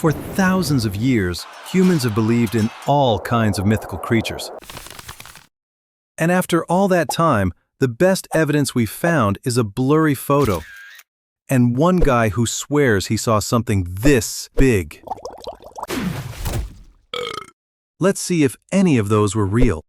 For thousands of years, humans have believed in all kinds of mythical creatures. And after all that time, the best evidence we've found is a blurry photo, and one guy who swears he saw something this big. Let's see if any of those were real.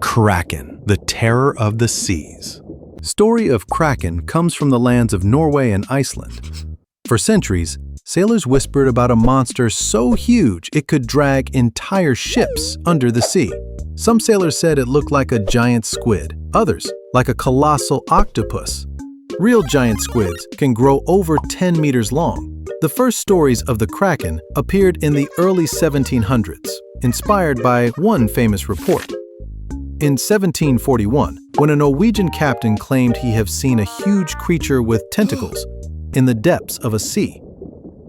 Kraken, the terror of the seas. Story of Kraken comes from the lands of Norway and Iceland. For centuries, sailors whispered about a monster so huge it could drag entire ships under the sea. Some sailors said it looked like a giant squid, others like a colossal octopus. Real giant squids can grow over 10 meters long. The first stories of the Kraken appeared in the early 1700s, inspired by one famous report. In 1741, when a Norwegian captain claimed he had seen a huge creature with tentacles in the depths of a sea.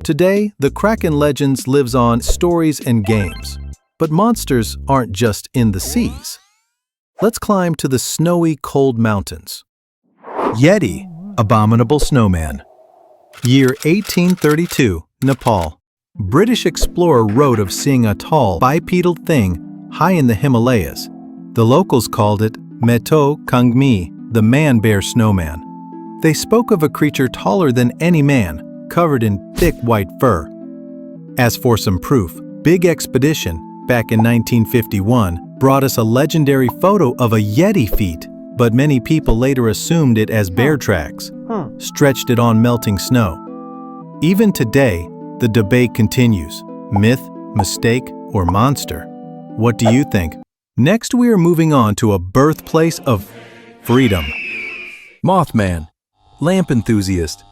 Today, the Kraken legends lives on stories and games. But monsters aren't just in the seas. Let's climb to the snowy, cold mountains. Yeti, abominable snowman. Year 1832, Nepal. British explorer wrote of seeing a tall, bipedal thing high in the Himalayas. The locals called it Meto Kangmi, the man-bear snowman. They spoke of a creature taller than any man, covered in thick white fur. As for some proof, Big Expedition, back in 1951, brought us a legendary photo of a Yeti feet, but many people later assumed it as bear tracks, stretched it on melting snow. Even today, the debate continues: myth, mistake, or monster? What do you think? Next, we are moving on to a birthplace of freedom. Mothman, lamp enthusiast.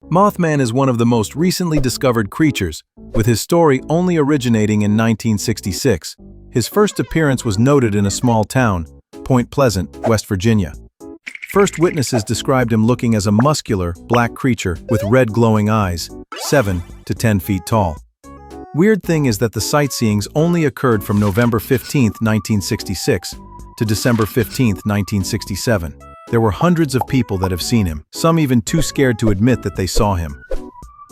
Mothman is one of the most recently discovered creatures, with his story only originating in 1966. His first appearance was noted in a small town, Point Pleasant, West Virginia. First witnesses described him looking as a muscular, black creature with red glowing eyes, 7 to 10 feet tall. Weird thing is that the sightseeings only occurred from November 15, 1966 to December 15, 1967. There were hundreds of people that have seen him, some even too scared to admit that they saw him.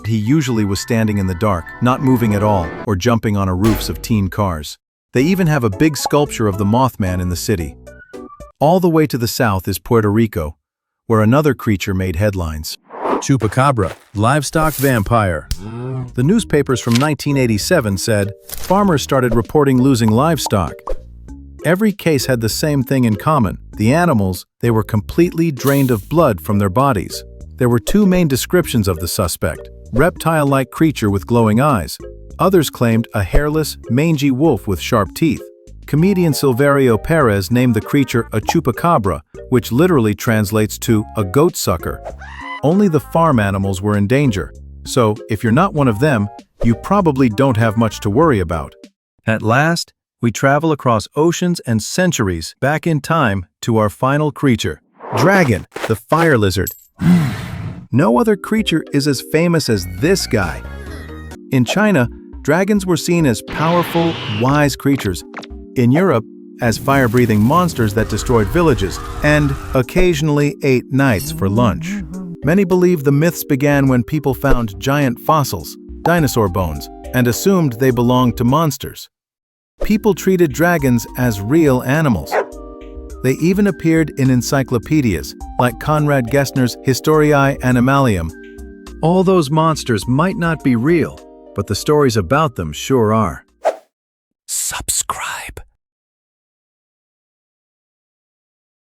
He usually was standing in the dark, not moving at all, or jumping on roofs of teen cars. They even have a big sculpture of the Mothman in the city. All the way to the south is Puerto Rico, where another creature made headlines. Chupacabra, livestock vampire. The newspapers from 1987 said, farmers started reporting losing livestock. Every case had the same thing in common. The animals, they were completely drained of blood from their bodies. There were two main descriptions of the suspect: reptile-like creature with glowing eyes. Others claimed a hairless, mangy wolf with sharp teeth. Comedian Silverio Perez named the creature a Chupacabra, which literally translates to a goat sucker. Only the farm animals were in danger. So, if you're not one of them, you probably don't have much to worry about. At last, we travel across oceans and centuries back in time to our final creature, dragon, the fire lizard. No other creature is as famous as this guy. In China, dragons were seen as powerful, wise creatures. In Europe, as fire-breathing monsters that destroyed villages and occasionally ate knights for lunch. Many believe the myths began when people found giant fossils, dinosaur bones, and assumed they belonged to monsters. People treated dragons as real animals. They even appeared in encyclopedias, like Conrad Gessner's Historiae Animalium. All those monsters might not be real, but the stories about them sure are. Subscribe.